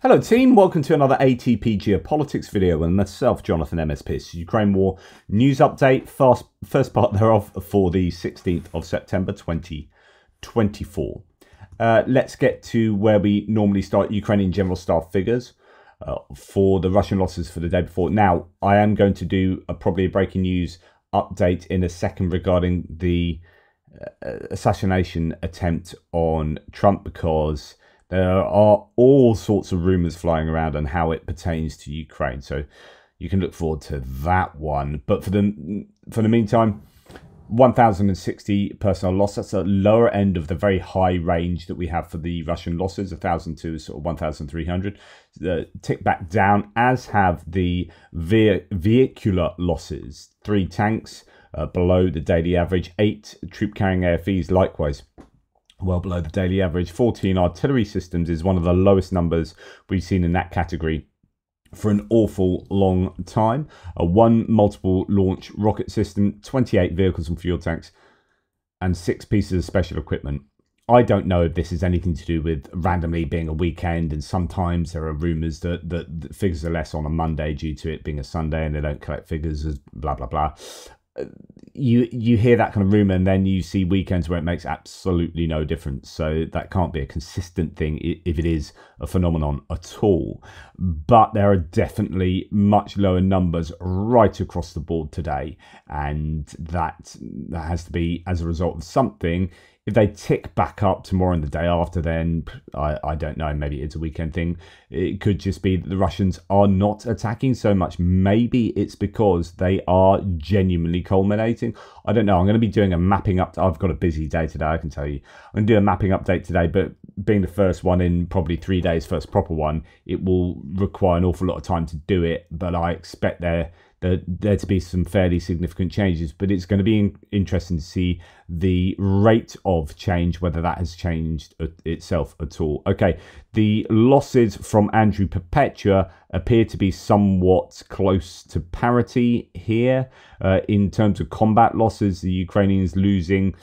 Hello team, welcome to another ATP Geopolitics video with myself, Jonathan MS Pearce. Ukraine War news update, first part thereof for the 16th of September 2024. Let's get to where we normally start, Ukrainian General Staff figures for the Russian losses for the day before. Now, I am going to do probably a breaking news update in a second regarding the assassination attempt on Trump, because there are all sorts of rumours flying around on how it pertains to Ukraine. So you can look forward to that one. But for the meantime, 1,060 personnel loss. That's a lower end of the very high range that we have for the Russian losses. 1,002 is sort of 1,300. Tick back down, as have the vehicular losses. 3 tanks below the daily average. 8 troop-carrying AFEs likewise well below the daily average. 14 artillery systems is one of the lowest numbers we've seen in that category for an awful long time. 1 multiple launch rocket system, 28 vehicles and fuel tanks, and 6 pieces of special equipment. I don't know if this is anything to do with randomly being a weekend, and sometimes there are rumours that the figures are less on a Monday due to it being a Sunday and they don't collect figures as blah blah blah. You hear that kind of rumor, and then you see weekends where it makes absolutely no difference. So that can't be a consistent thing if it is a phenomenon at all. But there are definitely much lower numbers right across the board today, and that has to be as a result of something. If they tick back up tomorrow and the day after, then I don't know, maybe it's a weekend thing. It could just be that the Russians are not attacking so much. Maybe it's because they are genuinely culminating. I don't know. I'm going to be doing a mapping up. I've got a busy day today, I can tell you. I'm going to do a mapping update today, but being the first one in probably 3 days, first proper one, it will require an awful lot of time to do it. But I expect there to be some fairly significant changes, but it's going to be interesting to see the rate of change, whether that has changed itself at all. Okay, the losses from Andrew Perpetua appear to be somewhat close to parity here. In terms of combat losses, the Ukrainians losing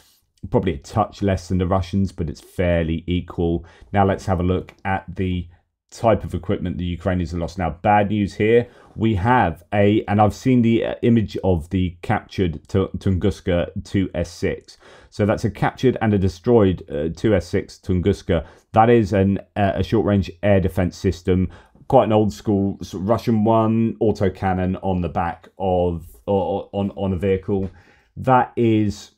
probably a touch less than the Russians, but it's fairly equal. Now let's have a look at the type of equipment the Ukrainians have lost. Now, bad news here. We have and I've seen the image of the captured Tunguska 2S6. So that's a captured and a destroyed 2S6 Tunguska. That is a short-range air defense system, quite an old school sort of Russian one, autocannon on the back of on a vehicle. That is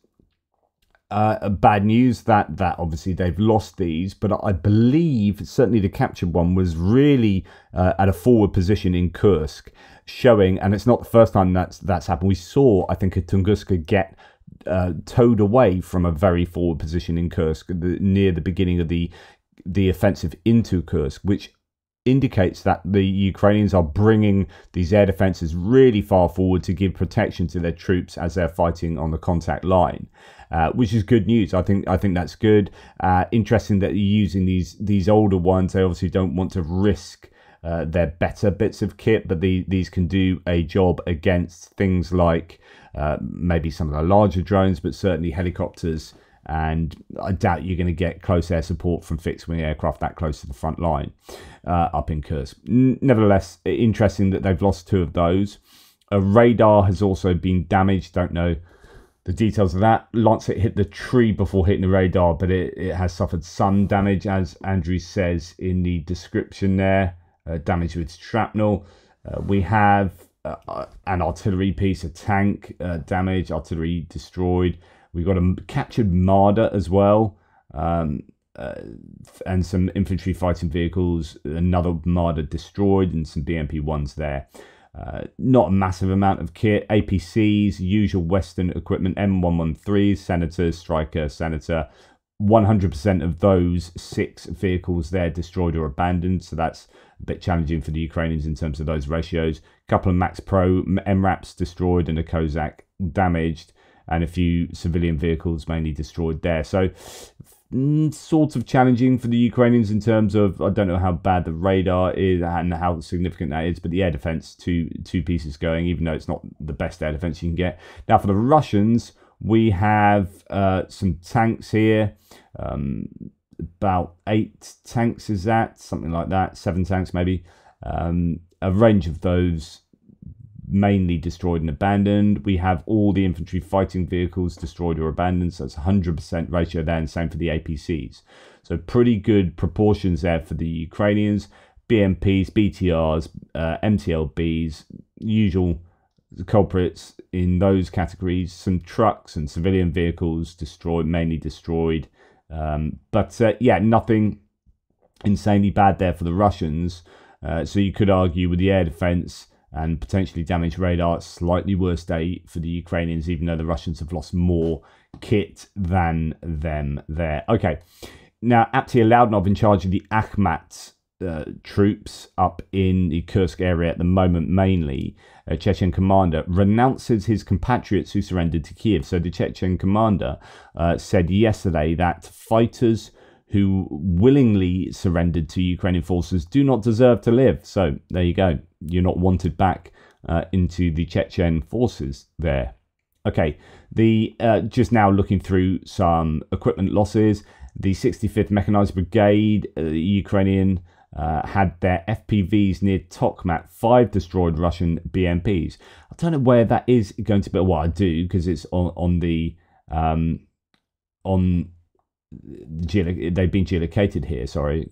bad news that obviously they've lost these, but I believe certainly the captured one was really at a forward position in Kursk, showing, and it's not the first time that's happened. We saw, I think, a Tunguska get towed away from a very forward position in Kursk near the beginning of the offensive into Kursk, which indicates that the Ukrainians are bringing these air defenses really far forward to give protection to their troops as they're fighting on the contact line, which is good news. I think that's good. Interesting that you're using these older ones. They obviously don't want to risk their better bits of kit, but these can do a job against things like maybe some of the larger drones, but certainly helicopters. And I doubt you're going to get close air support from fixed-wing aircraft that close to the front line up in Kursk. Nevertheless, interesting that they've lost 2 of those. A radar has also been damaged. Don't know the details of that. Lancet hit the tree before hitting the radar, but it has suffered some damage, as Andrew says in the description there. Damage with shrapnel. We have an artillery piece, a tank damaged, artillery destroyed. We've got a captured Marder as well, and some infantry fighting vehicles, another Marder destroyed, and some BMP-1s there. Not a massive amount of kit. APCs, usual Western equipment, M113s, Senators, Striker, Senator. 100% of those 6 vehicles there destroyed or abandoned, so that's a bit challenging for the Ukrainians in terms of those ratios. A couple of Max Pro MRAPs destroyed and a Kozak damaged, and a few civilian vehicles mainly destroyed there. So sort of challenging for the Ukrainians in terms of, I don't know how bad the radar is and how significant that is, but the air defense, two pieces going, even though it's not the best air defense you can get. Now for the Russians, we have some tanks here, about 8 tanks, is that? Something like that, 7 tanks maybe. A range of those mainly destroyed and abandoned. We have all the infantry fighting vehicles destroyed or abandoned, so it's 100% ratio there, and same for the APCs. So pretty good proportions there for the Ukrainians. BMPs, BTRs, MTLBs, usual culprits in those categories. Some trucks and civilian vehicles destroyed, mainly destroyed. Yeah, nothing insanely bad there for the Russians. So you could argue with the air defense and potentially damaged radar, slightly worse day for the Ukrainians, even though the Russians have lost more kit than them there. Okay, now Aptia Loudnov, in charge of the Akhmat troops up in the Kursk area at the moment, mainly a Chechen commander, renounces his compatriots who surrendered to Kiev. So the Chechen commander said yesterday that fighters who willingly surrendered to Ukrainian forces do not deserve to live. So there you go. You're not wanted back into the Chechen forces there. Okay, just now looking through some equipment losses. The 65th Mechanized Brigade, Ukrainian, had their FPVs near Tokmak, 5 destroyed Russian BMPs. I don't know where that is going to be. Well, I do, because it's on the they've been geolocated here. Sorry,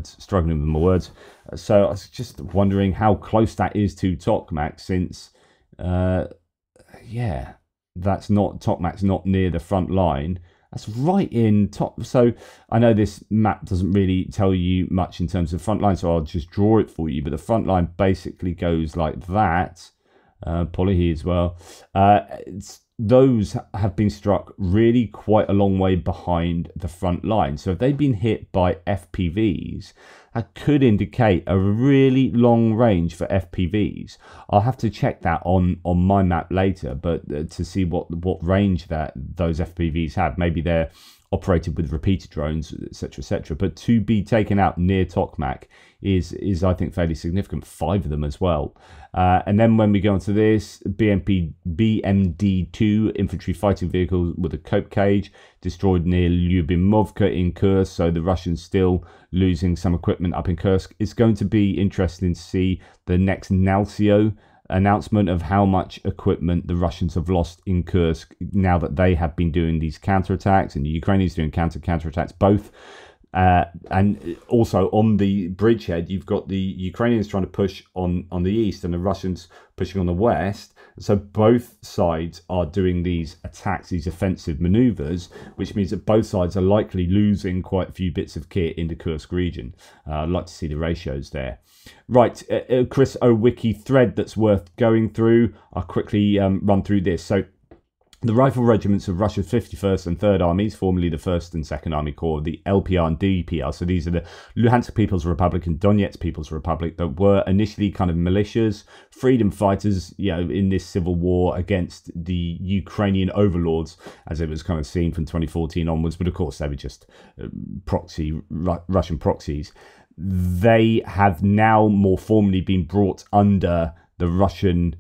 struggling with my words. So I was just wondering how close that is to Tokmak, since yeah, Tokmak's not near the front line. That's right in top. So I know this map doesn't really tell you much in terms of front line, so I'll just draw it for you. But the front line basically goes like that. Polyhe as well. Those have been struck really quite a long way behind the front line. So if they've been hit by FPVs, that could indicate a really long range for FPVs. I'll have to check that on my map later, but to see what range that those FPVs have. Maybe they're operated with repeater drones, etc., etc. But to be taken out near Tokmak is I think fairly significant. 5 of them as well. And then when we go into this, BMD-2 infantry fighting vehicle with a cope cage destroyed near Lyubimovka in Kursk. So the Russians still losing some equipment up in Kursk. It's going to be interesting to see the next Nalcio announcement of how much equipment the Russians have lost in Kursk now that they have been doing these counterattacks, and the Ukrainians doing counterattacks both. And also on the bridgehead, you've got the Ukrainians trying to push on the east and the Russians pushing on the west. So both sides are doing these attacks, these offensive maneuvers, which means that both sides are likely losing quite a few bits of kit in the Kursk region. I'd like to see the ratios there. Right, Chris O'Wiki thread that's worth going through. I'll quickly run through this. So the rifle regiments of Russia's 51st and 3rd Armies, formerly the 1st and 2nd Army Corps, the LPR and DPR, so these are the Luhansk People's Republic and Donetsk People's Republic, that were initially kind of militias, freedom fighters, you know, in this civil war against the Ukrainian overlords, as it was kind of seen from 2014 onwards. But of course, they were just Russian proxies. They have now more formally been brought under the Russian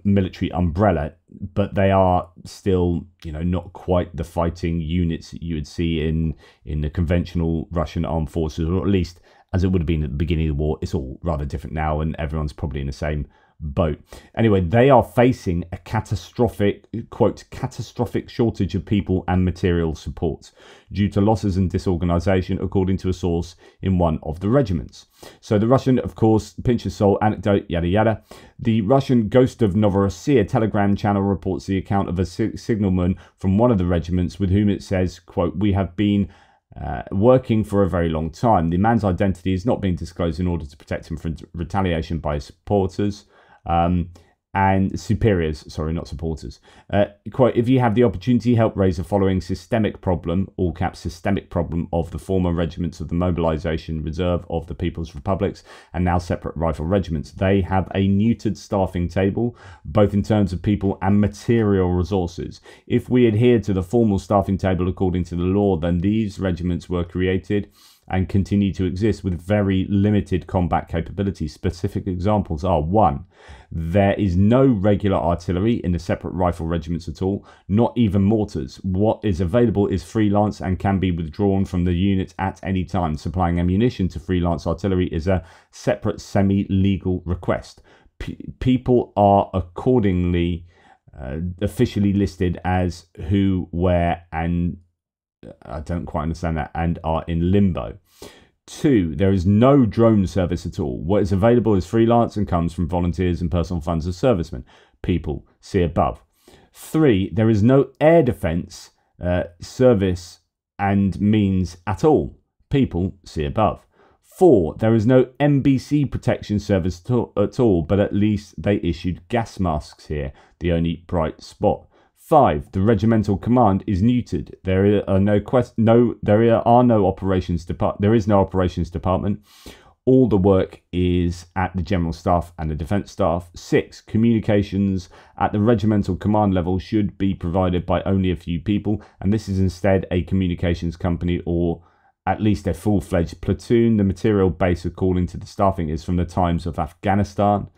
military umbrella, but they are still, you know, not quite the fighting units that you would see in the conventional Russian armed forces, or at least as it would have been at the beginning of the war. It's all rather different now, and everyone's probably in the same boat. Anyway, they are facing a catastrophic, quote, catastrophic shortage of people and material support due to losses and disorganization, according to a source in one of the regiments. So the Russian, of course, pinch of salt, anecdote, yada yada. The Russian Ghost of Novorossiya Telegram channel reports the account of a signalman from one of the regiments with whom it says, quote, "We have been working for a very long time. The man's identity is not being disclosed in order to protect him from retaliation by his supporters." And superiors, sorry, not supporters. Quote, "If you have the opportunity, help raise the following systemic problem," all caps, systemic problem, "of the former regiments of the mobilization reserve of the People's Republics and now separate rifle regiments. They have a neutered staffing table, both in terms of people and material resources. If we adhere to the formal staffing table according to the law, then these regiments were created and continue to exist with very limited combat capabilities. Specific examples are: 1. There is no regular artillery in the separate rifle regiments at all, not even mortars. What is available is freelance and can be withdrawn from the unit at any time. Supplying ammunition to freelance artillery is a separate semi-legal request. People are accordingly officially listed as who, where, and I don't quite understand that, and are in limbo. 2, there is no drone service at all. What is available is freelance and comes from volunteers and personal funds of servicemen. People, see above. 3, there is no air defence service and means at all. People, see above. 4, there is no NBC protection service at all, but at least they issued gas masks here, the only bright spot. 5, the regimental command is neutered. There is no operations department. All the work is at the general staff and the defence staff. 6, communications at the regimental command level should be provided by only a few people, and this is instead a communications company or at least a full-fledged platoon. The material base according to the staffing is from the times of Afghanistan.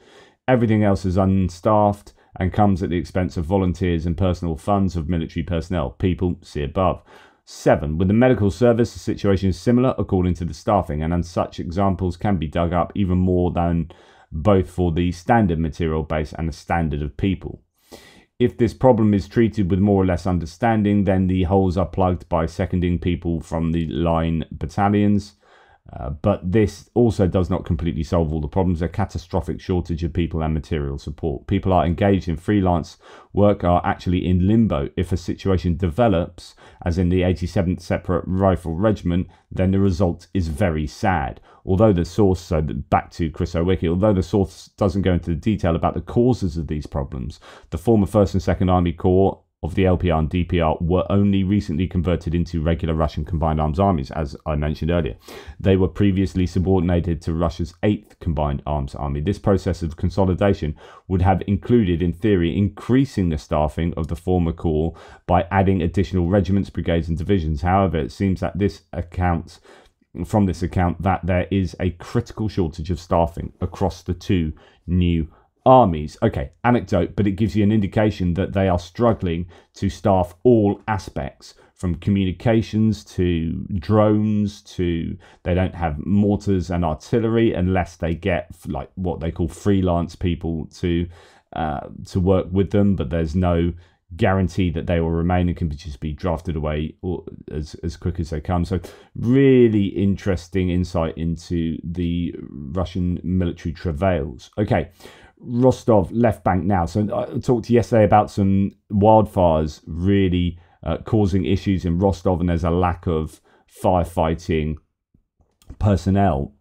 Everything else is unstaffed and comes at the expense of volunteers and personal funds of military personnel. People, see above. 7, with the medical service, the situation is similar according to the staffing, and such examples can be dug up even more than both for the standard material base and the standard of people. If this problem is treated with more or less understanding, then the holes are plugged by seconding people from the line battalions. But this also does not completely solve all the problems. A catastrophic shortage of people and material support. People are engaged in freelance work are actually in limbo. If a situation develops, as in the 87th Separate Rifle Regiment, then the result is very sad. Although the source, so back to Chris Owicki, although the source doesn't go into the detail about the causes of these problems, the former 1st and 2nd Army Corps of the LPR and DPR were only recently converted into regular Russian combined arms armies, as I mentioned earlier. They were previously subordinated to Russia's 8th Combined Arms Army. This process of consolidation would have included, in theory, increasing the staffing of the former corps by adding additional regiments, brigades and divisions. However, it seems that from this account that there is a critical shortage of staffing across the two new armies. Okay, anecdote, but it gives you an indication that they are struggling to staff all aspects, from communications to drones to they don't have mortars and artillery unless they get like what they call freelance people to work with them, but there's no guarantee that they will remain and can just be drafted away as quick as they come. So really interesting insight into the Russian military travails. Okay, Rostov left bank now. So I talked yesterday about some wildfires really causing issues in Rostov, and there's a lack of firefighting personnel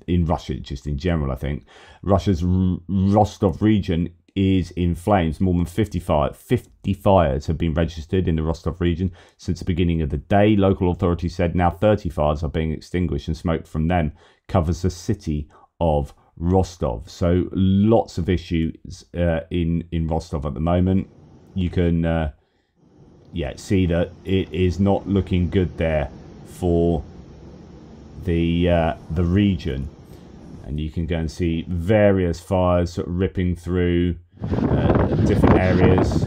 in Russia, just in general. I think Russia's Rostov region is in flames. More than 50 fires have been registered in the Rostov region since the beginning of the day. Local authorities said now 30 fires are being extinguished, and smoke from them covers the city of Rostov. So lots of issues in Rostov at the moment. You can see that it is not looking good there for the region, and you can go and see various fires sort of ripping through different areas.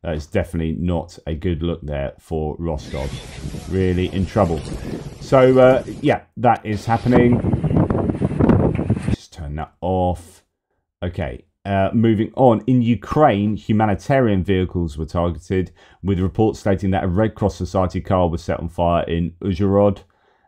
That is definitely not a good look there for Rostov. Really in trouble. So, yeah, that is happening. Just turn that off. Okay, moving on. In Ukraine, humanitarian vehicles were targeted, with reports stating that a Red Cross Society car was set on fire in Uzhhorod.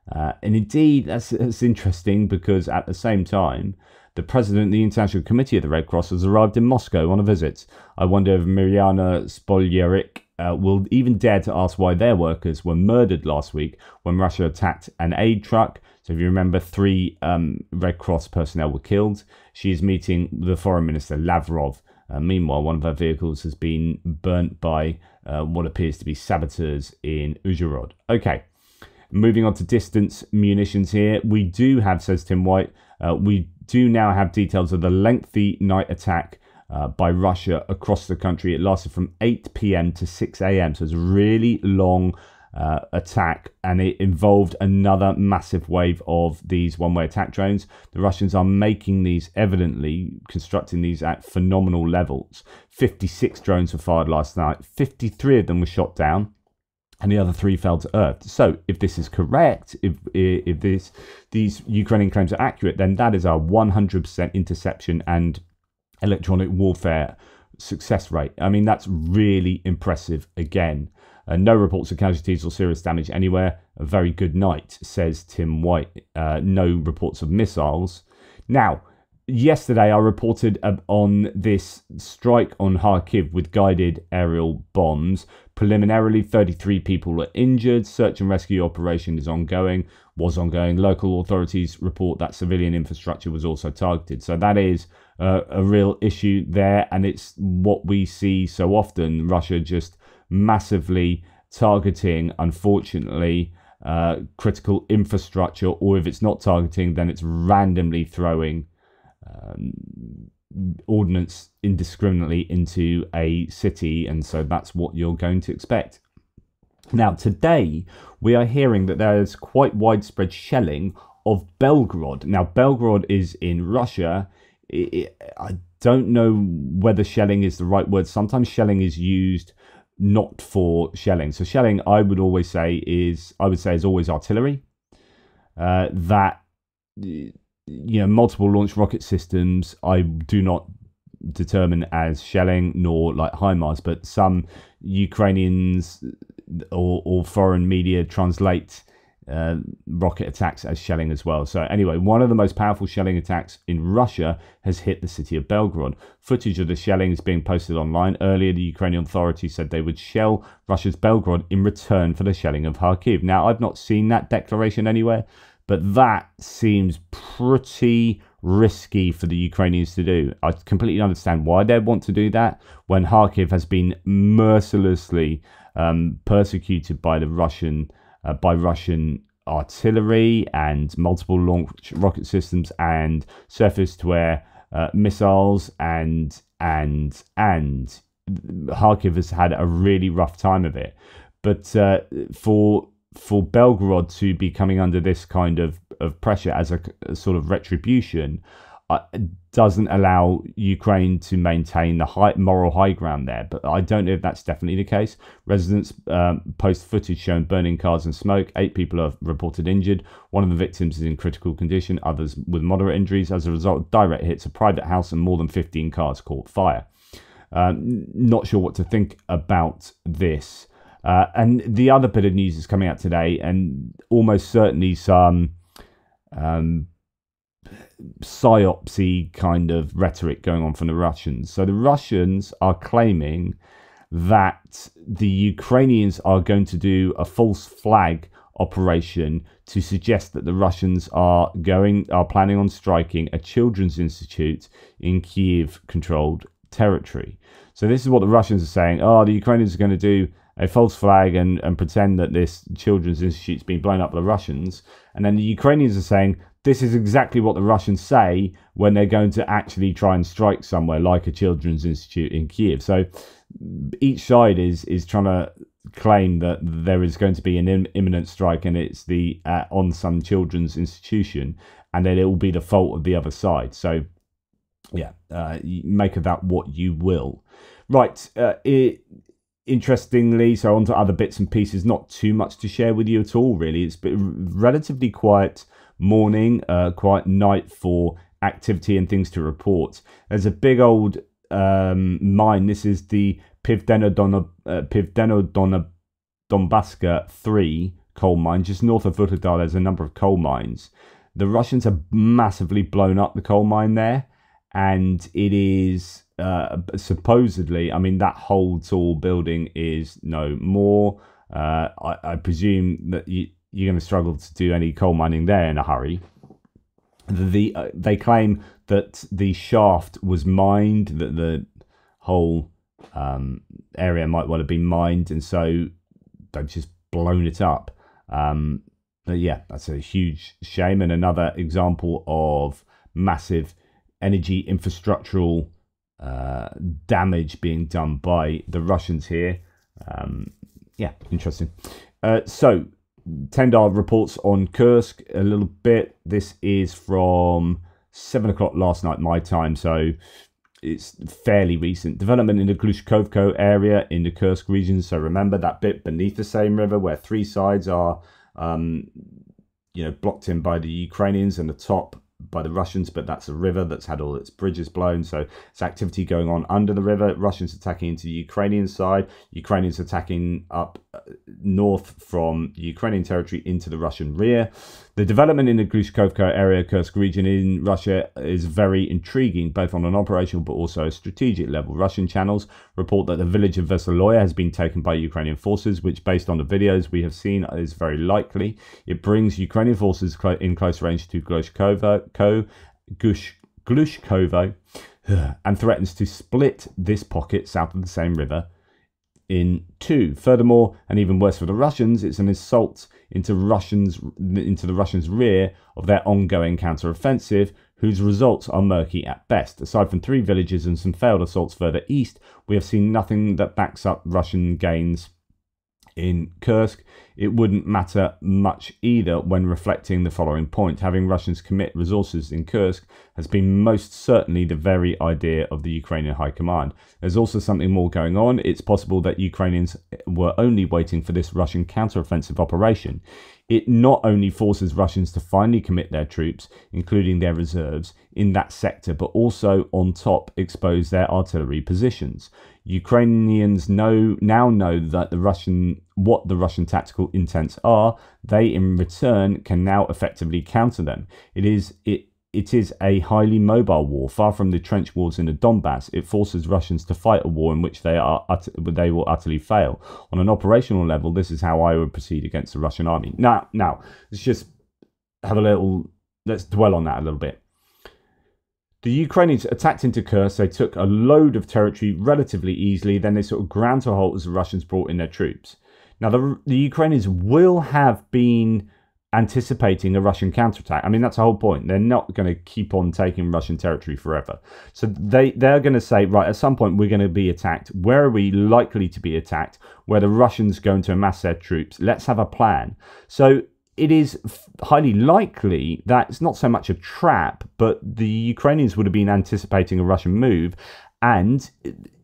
And indeed, that's interesting, because at the same time, the president of the International Committee of the Red Cross has arrived in Moscow on a visit. I wonder if Mirjana Spoljarik will even dare to ask why their workers were murdered last week when Russia attacked an aid truck. So if you remember, 3 Red Cross personnel were killed. She is meeting the Foreign Minister Lavrov. Meanwhile, one of her vehicles has been burnt by what appears to be saboteurs in Uzhhorod. Okay, moving on to distance munitions here. We do have, says Tim White, we do now have details of the lengthy night attack by Russia across the country. It lasted from 8 p.m. to 6 a.m. So it's a really long attack, and it involved another massive wave of these one-way attack drones. The Russians are making these, evidently constructing these at phenomenal levels. 56 drones were fired last night. 53 of them were shot down, and the other 3 fell to earth. So if this is correct, if these Ukrainian claims are accurate, then that is a 100% interception and electronic warfare success rate. I mean, that's really impressive again. No reports of casualties or serious damage anywhere. A very good night, says Tim White. No reports of missiles. Now, yesterday I reported on this strike on Kharkiv with guided aerial bombs. Preliminarily, 33 people were injured. Search and rescue operation is ongoing. Local authorities report that civilian infrastructure was also targeted. So that is a real issue there, and it's what we see so often. Russia just massively targeting, unfortunately, critical infrastructure, or if it's not targeting, then it's randomly throwing ordnance indiscriminately into a city, and so that's what you're going to expect. Now, today we are hearing that there's quite widespread shelling of Belgorod. Now, Belgorod is in Russia. I don't know whether shelling is the right word. Sometimes shelling is used not for shelling. So shelling, I would say is always artillery. That, multiple launch rocket systems, I do not determine as shelling, nor like HIMARS, but some Ukrainians or foreign media translate rocket attacks as shelling as well. So anyway, one of the most powerful shelling attacks in Russia has hit the city of Belgorod. Footage of the shelling is being posted online. Earlier, the Ukrainian authorities said they would shell Russia's Belgorod in return for the shelling of Kharkiv. Now, I've not seen that declaration anywhere, but that seems pretty risky for the Ukrainians to do. I completely understand why they'd want to do that when Kharkiv has been mercilessly persecuted by the Russian artillery and multiple launch rocket systems and surface-to-air missiles, and Kharkiv has had a really rough time of it. But for Belgorod to be coming under this kind of pressure as a sort of retribution doesn't allow Ukraine to maintain the moral high ground there. But I don't know if that's definitely the case. Residents post footage showing burning cars and smoke. 8 people are reported injured. One of the victims is in critical condition, others with moderate injuries. As a result of direct hits, a private house and more than 15 cars caught fire. Not sure what to think about this. And the other bit of news is coming out today, and almost certainly some psyopsy kind of rhetoric going on from the Russians. So the Russians are claiming that the Ukrainians are going to do a false flag operation to suggest that the Russians are planning on striking a children's institute in Kiev-controlled territory. So this is what the Russians are saying. Oh, the Ukrainians are going to do a false flag and pretend that this children's institute's been blown up by the Russians. And then the Ukrainians are saying this is exactly what the Russians say when they're going to actually try and strike somewhere like a children's institute in Kiev. So each side is trying to claim that there is going to be an imminent strike, and it's on some children's institution, and then it will be the fault of the other side. So yeah, make of that what you will. Right. Interestingly, so on to other bits and pieces, not too much to share with you at all, really. It's been relatively quiet morning, quiet night for activity and things to report. There's a big old mine. This is the Pivdeno-Donbaska 3 coal mine, just north of Vuhledar. There's a number of coal mines. The Russians have massively blown up the coal mine there, and it is supposedly, I mean, that whole tall building is no more. I presume that you're going to struggle to do any coal mining there in a hurry. They claim that the shaft was mined, that the whole area might well have been mined, and so they've just blown it up. But yeah, that's a huge shame, and another example of massive energy infrastructural damage being done by the Russians here. Yeah, interesting. So, Tendar reports on Kursk a little bit. This is from 7 o'clock last night, my time, so it's fairly recent. Development in the Glushkovko area in the Kursk region. So remember that bit beneath the same river where three sides are, blocked in by the Ukrainians and the top by the Russians, but that's a river that's had all its bridges blown. So it's activity going on under the river. Russians attacking into the Ukrainian side. Ukrainians attacking up north from Ukrainian territory into the Russian rear. The development in the Glushkovka area, Kursk region in Russia is very intriguing, both on an operational but also a strategic level. Russian channels report that the village of Veseloye has been taken by Ukrainian forces, which, based on the videos we have seen, is very likely. It brings Ukrainian forces in close range to Glushkovo and threatens to split this pocket south of the same river in two. Furthermore, and even worse for the Russians, it's an assault into the Russians' rear of their ongoing counter-offensive, whose results are murky at best. Aside from 3 villages and some failed assaults further east, we have seen nothing that backs up Russian gains in Kursk. It wouldn't matter much either when reflecting the following point. Having Russians commit resources in Kursk has been most certainly the very idea of the Ukrainian High Command. There's also something more going on. It's possible that Ukrainians were only waiting for this Russian counteroffensive operation. It not only forces Russians to finally commit their troops, including their reserves, in that sector, but also on top expose their artillery positions. Ukrainians now know that what the Russian tactical intents are. They, in return, can now effectively counter them. It is a highly mobile war, far from the trench wars in the Donbass. It forces Russians to fight a war in which they will utterly fail. On an operational level, this is how I would proceed against the Russian army. Now, let's just let's dwell on that a little bit. The Ukrainians attacked into Kursk. They took a load of territory relatively easily. Then they sort of ground to a halt as the Russians brought in their troops. Now, the Ukrainians will have been anticipating a Russian counterattack. I mean, that's the whole point. They're not going to keep on taking Russian territory forever. So they're going to say, right, at some point we're going to be attacked. Where are we likely to be attacked? Where the Russians going to amass their troops? Let's have a plan. So it is highly likely that it's not so much a trap, but the Ukrainians would have been anticipating a Russian move. And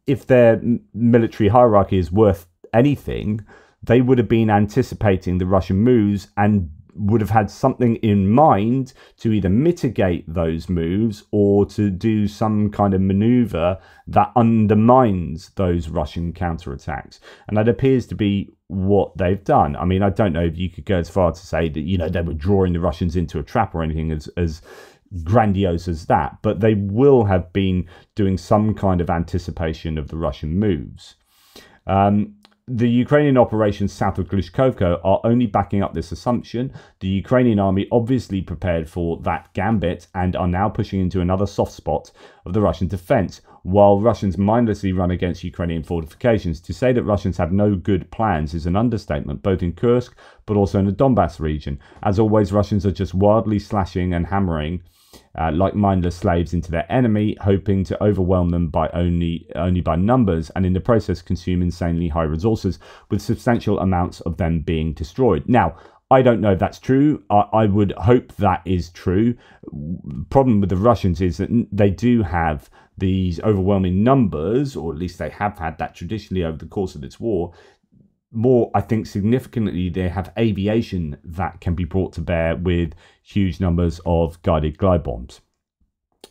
if their military hierarchy is worth anything, they would have been anticipating the Russian moves and would have had something in mind to either mitigate those moves or to do some kind of maneuver that undermines those Russian counterattacks. And that appears to be what they've done. I mean, I don't know if you could go as far to say that, they were drawing the Russians into a trap or anything as grandiose as that, but they will have been doing some kind of anticipation of the Russian moves. The Ukrainian operations south of Glushkovka are only backing up this assumption. The Ukrainian army obviously prepared for that gambit and are now pushing into another soft spot of the Russian defense, while Russians mindlessly run against Ukrainian fortifications. To say that Russians have no good plans is an understatement, both in Kursk but also in the Donbass region. As always, Russians are just wildly slashing and hammering like mindless slaves into their enemy, hoping to overwhelm them by only by numbers, and in the process consume insanely high resources, with substantial amounts of them being destroyed. Now, I don't know if that's true. I would hope that is true. Problem with the Russians is that they do have these overwhelming numbers, or at least they have had that traditionally over the course of this war. More, I think, significantly, they have aviation that can be brought to bear with huge numbers of guided glide bombs.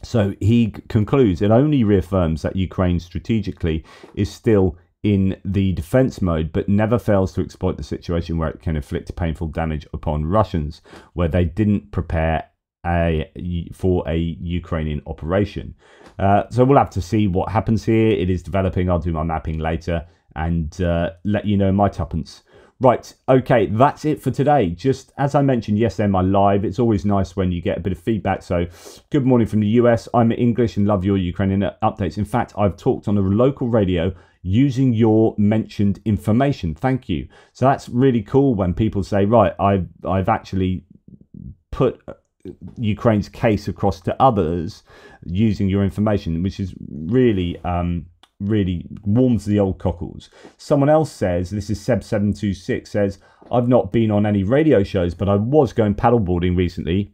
So he concludes, it only reaffirms that Ukraine strategically is still in the defense mode, but never fails to exploit the situation where it can inflict painful damage upon Russians, where they didn't prepare for a Ukrainian operation. So we'll have to see what happens here. It is developing. I'll do my mapping later and let you know my tuppence. Right, okay, that's it for today. Just as I mentioned yesterday in my live, it's always nice when you get a bit of feedback. So, good morning from the US. I'm English and love your Ukrainian updates. In fact, I've talked on a local radio using your mentioned information. Thank you. So that's really cool when people say, right, I've actually put Ukraine's case across to others using your information, which is really really warms the old cockles. Someone else says, this is Seb726, says, I've not been on any radio shows, but I was going paddleboarding recently,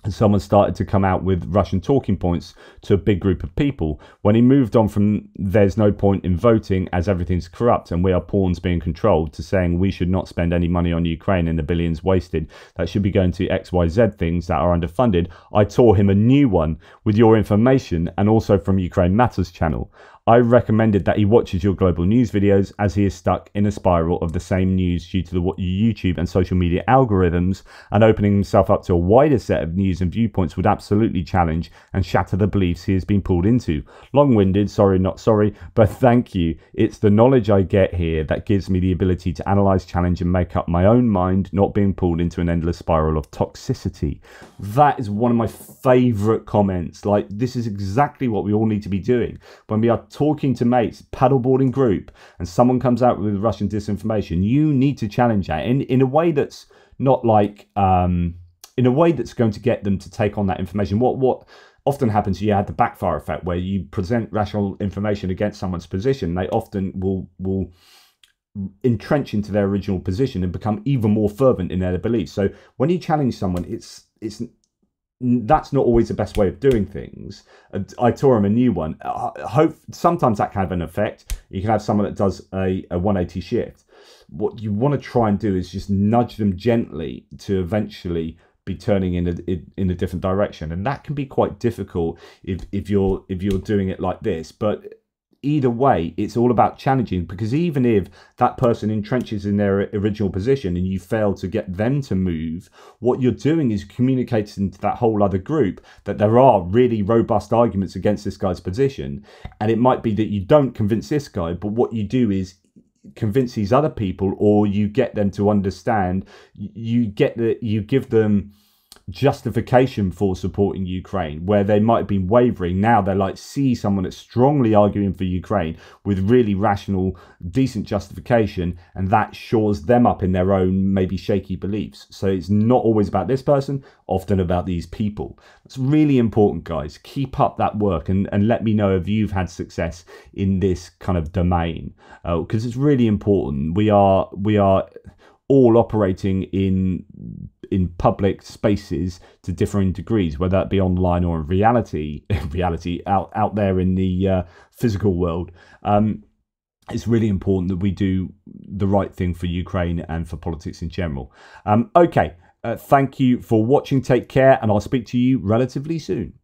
and someone started to come out with Russian talking points to a big group of people. When he moved on from there's no point in voting as everything's corrupt and we are pawns being controlled, to saying we should not spend any money on Ukraine and the billions wasted that should be going to XYZ things that are underfunded, I tore him a new one with your information and also from Ukraine Matters channel. I recommended that he watches your global news videos as he is stuck in a spiral of the same news due to the YouTube and social media algorithms, and opening himself up to a wider set of news and viewpoints would absolutely challenge and shatter the beliefs he has been pulled into. Long-winded, sorry not sorry, but thank you. It's the knowledge I get here that gives me the ability to analyse, challenge and make up my own mind, not being pulled into an endless spiral of toxicity. That is one of my favourite comments. Like, this is exactly what we all need to be doing. When we are talking to mates, paddleboarding group, and someone comes out with Russian disinformation, you need to challenge that in a way that's not like in a way that's going to get them to take on that information. What often happens, you have the backfire effect where you present rational information against someone's position. They often will entrench into their original position and become even more fervent in their beliefs. So when you challenge someone, that's not always the best way of doing things. I tore him a new one. Hope sometimes that can have an effect. You can have someone that does a 180 shift. What you want to try and do is just nudge them gently to eventually be turning in a different direction, and that can be quite difficult if you're doing it like this. But either way, it's all about challenging, because even if that person entrenches in their original position and you fail to get them to move, what you're doing is communicating to that whole other group that there are really robust arguments against this guy's position. And it might be that you don't convince this guy, but what you do is convince these other people, or you get them to understand, you give them justification for supporting Ukraine where they might have been wavering. Now they're like, see someone that's strongly arguing for Ukraine with really rational, decent justification, and that shores them up in their own maybe shaky beliefs. So it's not always about this person, often about these people. It's really important, guys. Keep up that work and let me know if you've had success in this kind of domain, because it's really important. We are all operating in public spaces to differing degrees, whether that be online or in reality out there in the physical world. It's really important that we do the right thing for Ukraine and for politics in general. Okay, thank you for watching. Take care, and I'll speak to you relatively soon.